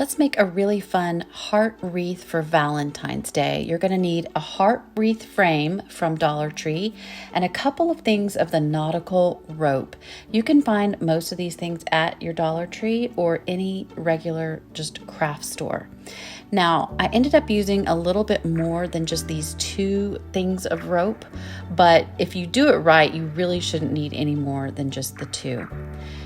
Let's make a really fun heart wreath for Valentine's Day. You're going to need a heart wreath frame from Dollar Tree and a couple of things of the nautical rope. You can find most of these things at your Dollar Tree or any regular just craft store. Now, I ended up using a little bit more than just these 2 things of rope, but if you do it right, you really shouldn't need any more than just the 2.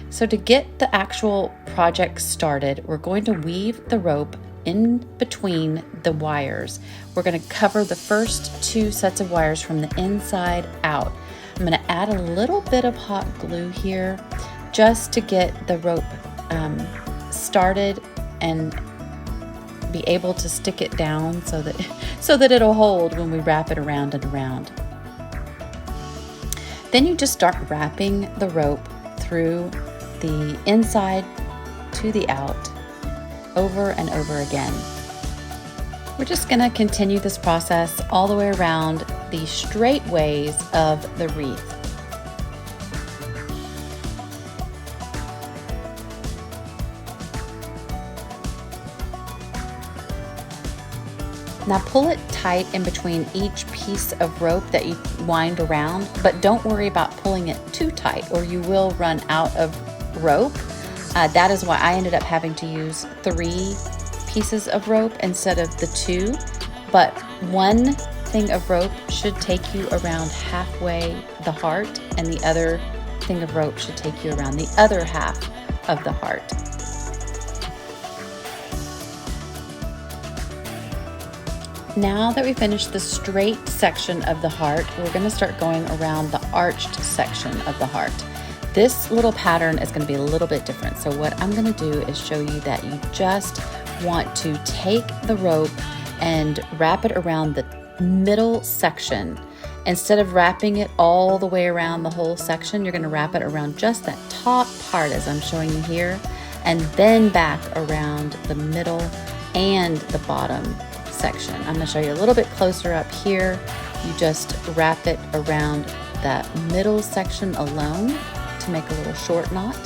So to get the actual project started, we're going to weave the rope in between the wires. We're going to cover the first 2 sets of wires from the inside out. I'm going to add a little bit of hot glue here just to get the rope started and be able to stick it down so that it'll hold when we wrap it around and around. Then you just start wrapping the rope through the inside to the out, over and over again. We're just going to continue this process all the way around the straight ways of the wreath. Now pull it tight in between each piece of rope that you wind around, but don't worry about pulling it too tight or you will run out of rope. That is why I ended up having to use 3 pieces of rope instead of the 2, but 1 thing of rope should take you around halfway the heart and the other thing of rope should take you around the other half of the heart. Now that we finished the straight section of the heart, we're going to start going around the arched section of the heart. This little pattern is going to be a little bit different. So what I'm going to do is show you that you just want to take the rope and wrap it around the middle section. Instead of wrapping it all the way around the whole section, you're going to wrap it around just that top part as I'm showing you here, and then back around the middle and the bottom section. I'm going to show you a little bit closer up here. You just wrap it around that middle section alone to make a little short knot,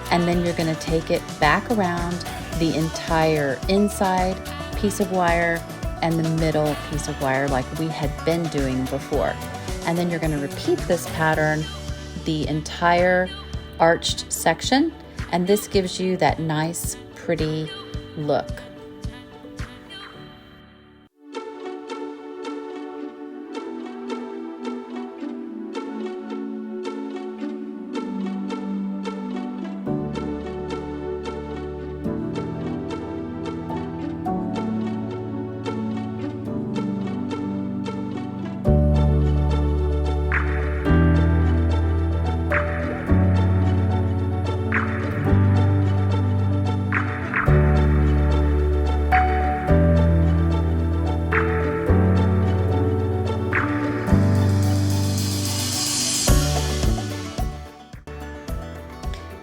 and then you're going to take it back around the entire inside piece of wire and the middle piece of wire like we had been doing before. And then you're going to repeat this pattern the entire arched section, and this gives you that nice pretty look.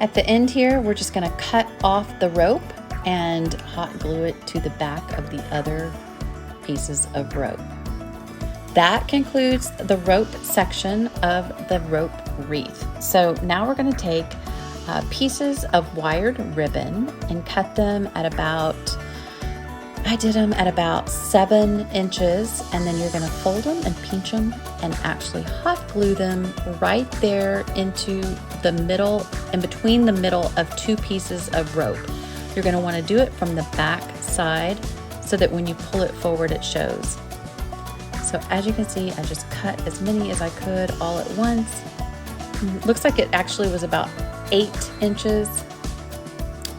At the end here, we're just going to cut off the rope and hot glue it to the back of the other pieces of rope. That concludes the rope section of the rope wreath. So now we're going to take pieces of wired ribbon and cut them at about, I did them at about 7 inches, and then you're going to fold them and pinch them and actually hot glue them right there into the middle, in between the middle of 2 pieces of rope. You're going to want to do it from the back side so that when you pull it forward it shows. So as you can see, I just cut as many as I could all at once. Looks like it actually was about 8 inches,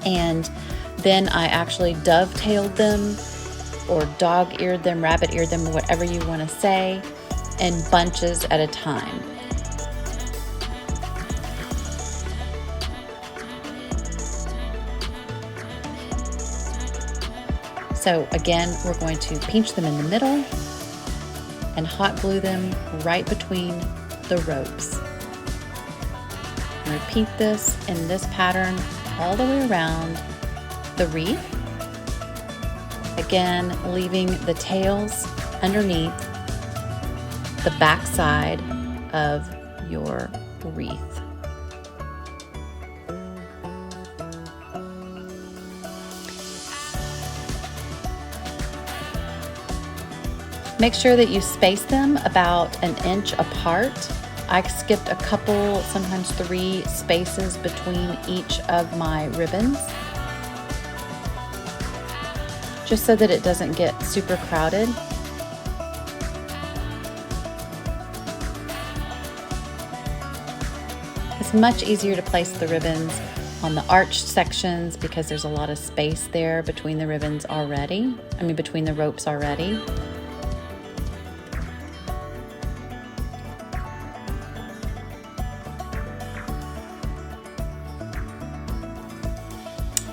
and then I actually dovetailed them or dog-eared them, rabbit-eared them, or whatever you want to say, in bunches at a time. So again, we're going to pinch them in the middle and hot glue them right between the ropes. And repeat this in this pattern all the way around the wreath. Again, leaving the tails underneath the back side of your wreath. Make sure that you space them about 1 inch apart. I skipped a couple, sometimes 3 spaces between each of my ribbons, just so that it doesn't get super crowded. It's much easier to place the ribbons on the arched sections because there's a lot of space there between the ribbons already. Between the ropes already.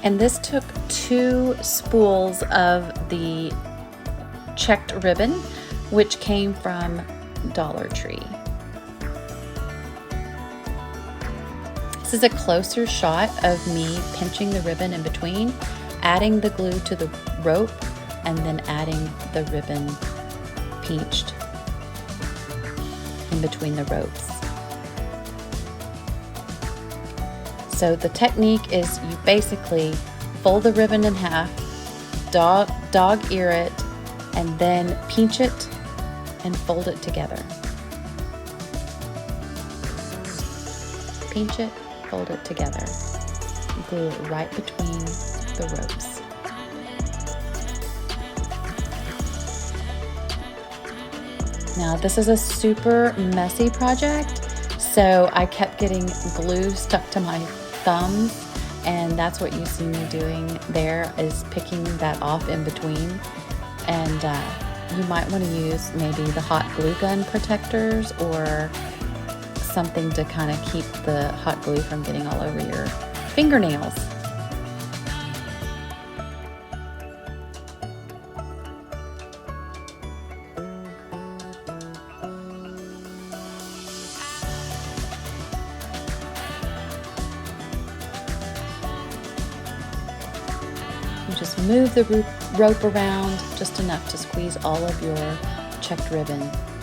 And this took 2 spools of the checked ribbon, which came from Dollar Tree. This is a closer shot of me pinching the ribbon in between, adding the glue to the rope, and then adding the ribbon pinched in between the ropes. So the technique is you basically fold the ribbon in half, dog ear it, and then pinch it and fold it together. Pinch it, fold it together. Glue it right between the ropes. Now this is a super messy project, so I kept getting glue stuck to my thumbs, and that's what you see me doing there, is picking that off in between. And you might want to use maybe the hot glue gun protectors or something to kind of keep the hot glue from getting all over your fingernails. Just move the rope around just enough to squeeze all of your checked ribbon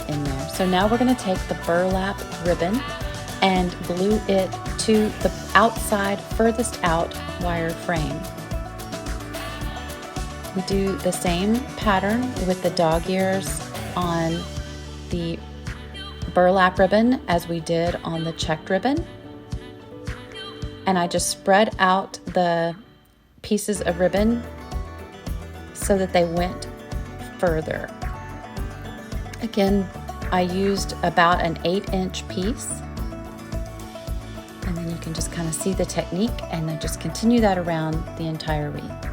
in there. So now we're going to take the burlap ribbon and glue it to the outside, furthest out wire frame. We do the same pattern with the dog ears on the burlap ribbon as we did on the checked ribbon. And I just spread out the pieces of ribbon so that they went further. Again, I used about an 8-inch piece, and then you can just kind of see the technique, and then just continue that around the entire wreath.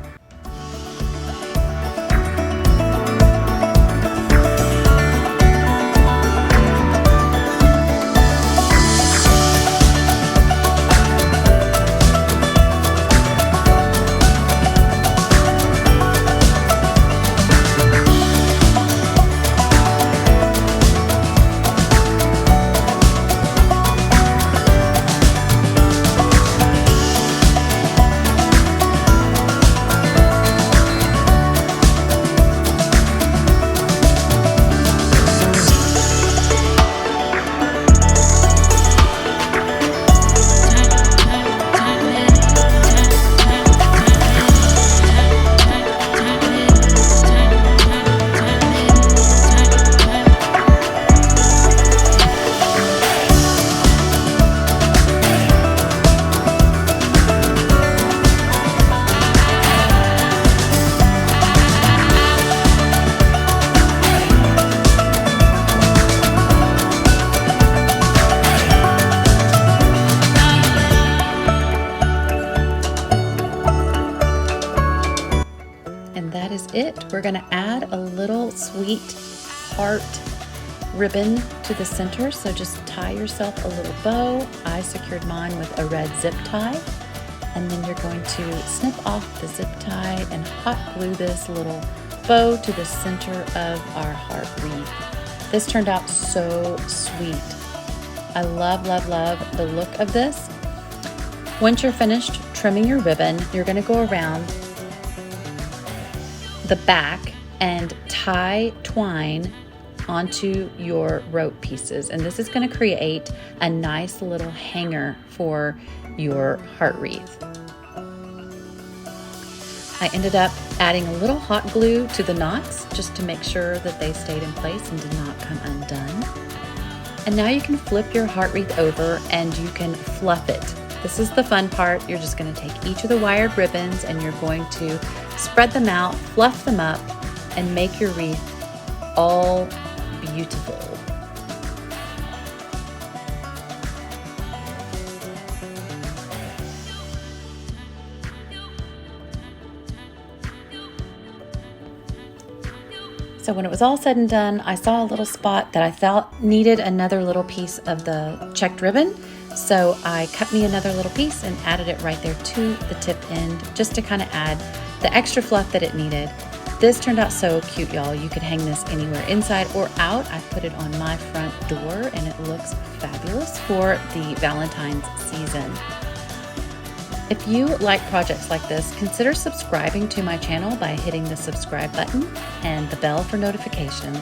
We're going to add a little sweet heart ribbon to the center, so just tie yourself a little bow. I secured mine with a red zip tie, and then you're going to snip off the zip tie and hot glue this little bow to the center of our heart wreath. This turned out so sweet. I love, love, love the look of this. Once you're finished trimming your ribbon, you're going to go around the back and tie twine onto your rope pieces, and this is going to create a nice little hanger for your heart wreath. I ended up adding a little hot glue to the knots just to make sure that they stayed in place and did not come undone. And now you can flip your heart wreath over and you can fluff it. This is the fun part. You're just going to take each of the wired ribbons and you're going to spread them out, fluff them up, and make your wreath all beautiful. So when it was all said and done, I saw a little spot that I felt needed another little piece of the checked ribbon. So I cut me another little piece and added it right there to the tip end, just to kind of add the extra fluff that it needed. This turned out so cute, y'all. You could hang this anywhere, inside or out. I put it on my front door and it looks fabulous for the Valentine's season. If you like projects like this, consider subscribing to my channel by hitting the subscribe button and the bell for notifications.